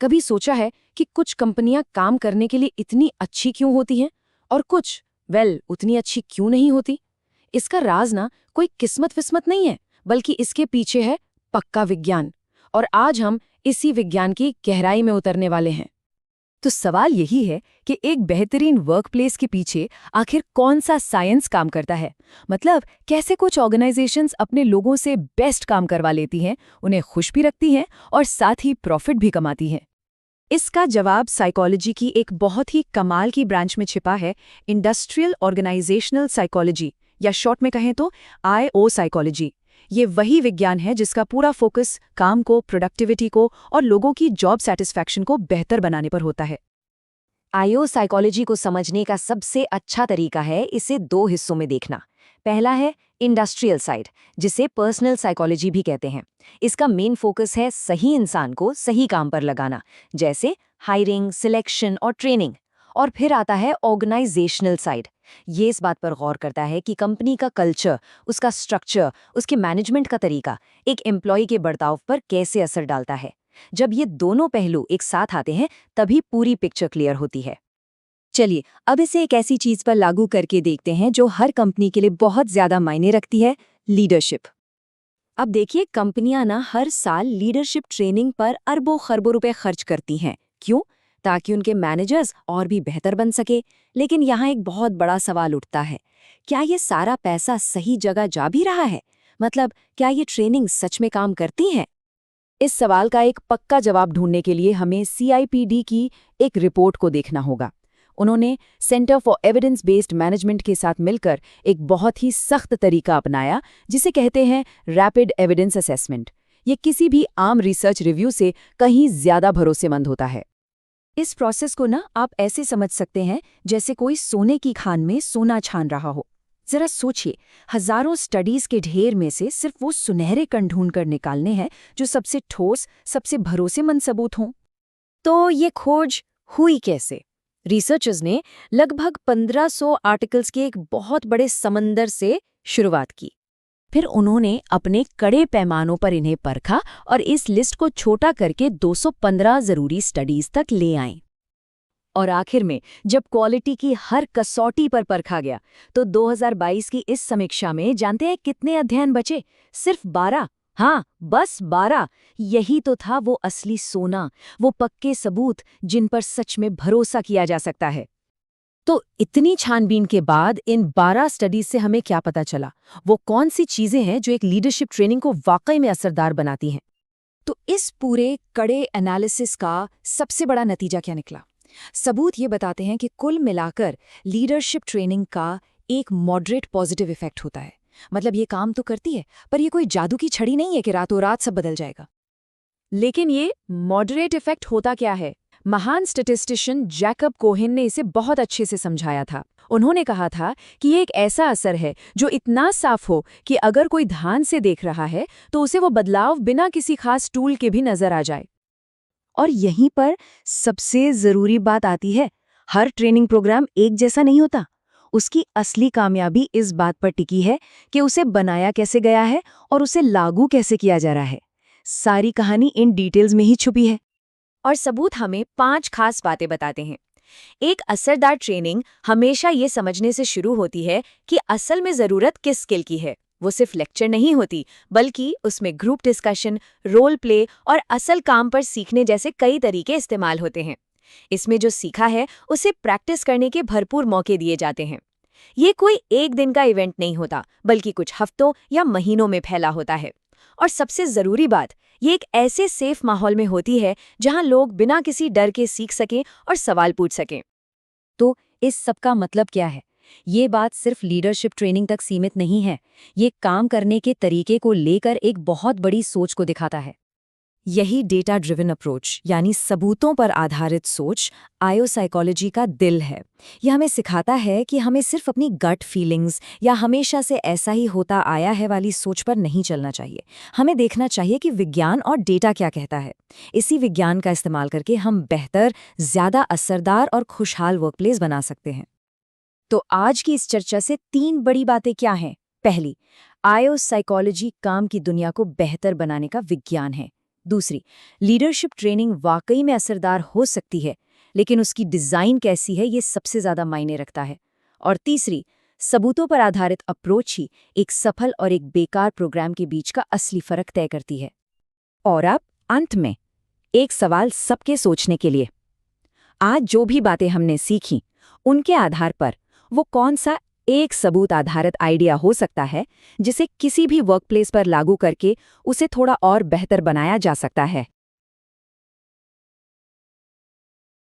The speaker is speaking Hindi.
कभी सोचा है कि कुछ कंपनियां काम करने के लिए इतनी अच्छी क्यों होती हैं और कुछ उतनी अच्छी क्यों नहीं होती? इसका राज ना कोई किस्मत विस्मत नहीं है, बल्कि इसके पीछे है पक्का विज्ञान। और आज हम इसी विज्ञान की गहराई में उतरने वाले हैं। तो सवाल यही है कि एक बेहतरीन वर्कप्लेस के पीछे आखिर कौन सा साइंस काम करता है। मतलब कैसे कुछ ऑर्गेनाइजेशंस अपने लोगों से बेस्ट काम करवा लेती हैं, उन्हें खुश भी रखती हैं और साथ ही प्रॉफिट भी कमाती हैं। इसका जवाब साइकोलॉजी की एक बहुत ही कमाल की ब्रांच में छिपा है, इंडस्ट्रियल ऑर्गेनाइजेशनल साइकोलॉजी, या शॉर्ट में कहें तो IO साइकोलॉजी। ये वही विज्ञान है जिसका पूरा फोकस काम को, प्रोडक्टिविटी को और लोगों की जॉब सैटिस्फैक्शन को बेहतर बनाने पर होता है। IO साइकोलॉजी को समझने का सबसे अच्छा तरीका है इसे 2 हिस्सों में देखना। पहला है इंडस्ट्रियल साइड, जिसे पर्सनल साइकोलॉजी भी कहते हैं। इसका मेन फोकस है सही इंसान को सही काम पर लगाना, जैसे हायरिंग, सिलेक्शन और ट्रेनिंग। और फिर आता है ऑर्गेनाइजेशनल साइड। ये इस बात पर गौर करता है कि कंपनी का कल्चर, उसका स्ट्रक्चर, उसके मैनेजमेंट का तरीका एक एम्प्लॉय के बर्ताव पर कैसे असर डालता है। जब ये दोनों पहलू एक साथ आते हैं तभी पूरी पिक्चर क्लियर होती है। चलिए अब इसे एक ऐसी चीज पर लागू करके देखते हैं जो हर कंपनी के लिए बहुत ज्यादा मायने रखती है, लीडरशिप। अब देखिए, कंपनियां ना हर साल लीडरशिप ट्रेनिंग पर अरबों खरबों रुपए खर्च करती हैं। क्यों? ताकि उनके मैनेजर्स और भी बेहतर बन सके। लेकिन यहाँ एक बहुत बड़ा सवाल उठता है, क्या ये सारा पैसा सही जगह जा भी रहा है? मतलब क्या ये ट्रेनिंग सच में काम करती है? इस सवाल का एक पक्का जवाब ढूंढने के लिए हमें CIPD की एक रिपोर्ट को देखना होगा। उन्होंने centre for evidence based management के साथ मिलकर एक बहुत ही सख्त तरीका अपनाया, जिसे कहते हैं रैपिड एविडेंस असेसमेंट। ये किसी भी आम रिसर्च रिव्यू से कहीं ज्यादा भरोसेमंद होता है। इस प्रोसेस को ना आप ऐसे समझ सकते हैं जैसे कोई सोने की खान में सोना छान रहा हो। जरा सोचिए, हजारों स्टडीज के ढेर में से सिर्फ वो सुनहरे कण ढूंढ कर निकालने हैं जो सबसे ठोस, सबसे भरोसेमंद सबूत हों। तो ये खोज हुई कैसे? रिसर्चर्स ने लगभग 1500 आर्टिकल्स के एक बहुत बड़े समंदर से शुरुआत की। फिर उन्होंने अपने कड़े पैमानों पर इन्हें परखा और इस लिस्ट को छोटा करके 215 जरूरी स्टडीज तक ले आए। और आखिर में जब क्वालिटी की हर कसौटी पर परखा गया तो 2022 की इस समीक्षा में जानते हैं कितने अध्ययन बचे? सिर्फ 12। हाँ, बस 12। यही तो था वो असली सोना, वो पक्के सबूत जिन पर सच में भरोसा किया जा सकता है। तो इतनी छानबीन के बाद इन 12 स्टडीज से हमें क्या पता चला? वो कौन सी चीजें हैं जो एक लीडरशिप ट्रेनिंग को वाकई में असरदार बनाती हैं? तो इस पूरे कड़े एनालिसिस का सबसे बड़ा नतीजा क्या निकला? सबूत ये बताते हैं कि कुल मिलाकर लीडरशिप ट्रेनिंग का एक मॉडरेट पॉजिटिव इफेक्ट होता है। मतलब ये काम तो करती है, पर ये कोई जादू की छड़ी नहीं है कि रातों रात सब बदल जाएगा। लेकिन ये मॉडरेट इफेक्ट होता क्या है? महान स्टैटिस्टिशियन जैकब कोहेन ने इसे बहुत अच्छे से समझाया था। उन्होंने कहा था कि ये एक ऐसा असर है जो इतना साफ हो कि अगर कोई ध्यान से देख रहा है तो उसे वो बदलाव बिना किसी खास टूल के भी नजर आ जाए। और यहीं पर सबसे जरूरी बात आती है, हर ट्रेनिंग प्रोग्राम एक जैसा नहीं होता। उसकी असली कामयाबी इस बात पर टिकी है कि उसे बनाया कैसे गया है और उसे लागू कैसे किया जा रहा है। सारी कहानी इन डिटेल्स में ही छुपी है। और सबूत हमें 5 खास बातें बताते हैं। एक असरदार ट्रेनिंग हमेशा ये समझने से शुरू होती है कि असल में जरूरत किस स्किल की है। वो सिर्फ लेक्चर नहीं होती, बल्कि उसमें ग्रुप डिस्कशन, रोल प्ले और असल काम पर सीखने जैसे कई तरीके इस्तेमाल होते हैं। इसमें जो सीखा है उसे प्रैक्टिस करने के भरपूर मौके दिए जाते हैं। ये कोई एक दिन का इवेंट नहीं होता, बल्कि कुछ हफ्तों या महीनों में फैला होता है। और सबसे जरूरी बात, ये एक ऐसे सेफ माहौल में होती है जहां लोग बिना किसी डर के सीख सकें और सवाल पूछ सकें। तो इस सब का मतलब क्या है? ये बात सिर्फ लीडरशिप ट्रेनिंग तक सीमित नहीं है। ये काम करने के तरीके को लेकर एक बहुत बड़ी सोच को दिखाता है। यही डेटा ड्रिवन अप्रोच, यानी सबूतों पर आधारित सोच, IO साइकोलॉजी का दिल है। यह हमें सिखाता है कि हमें सिर्फ अपनी गट फीलिंग्स या हमेशा से ऐसा ही होता आया है वाली सोच पर नहीं चलना चाहिए। हमें देखना चाहिए कि विज्ञान और डेटा क्या कहता है। इसी विज्ञान का इस्तेमाल करके हम बेहतर, ज्यादा असरदार और खुशहाल वर्कप्लेस बना सकते हैं। तो आज की इस चर्चा से 3 बड़ी बातें क्या हैं? पहली, IO साइकोलॉजी काम की दुनिया को बेहतर बनाने का विज्ञान है। दूसरी, लीडरशिप ट्रेनिंग वाकई में असरदार हो सकती है, लेकिन उसकी डिज़ाइन कैसी है ये सबसे ज़्यादा मायने रखता है। और तीसरी, सबूतों पर आधारित अप्रोच ही एक सफल और एक बेकार प्रोग्राम के बीच का असली फ़र्क तय करती है। और अब अंत में एक सवाल सबके सोचने के लिए। आज जो भी बातें हमने सीखी, उनके आधार पर वो कौन सा एक सबूत आधारित आइडिया हो सकता है जिसे किसी भी वर्कप्लेस पर लागू करके उसे थोड़ा और बेहतर बनाया जा सकता है?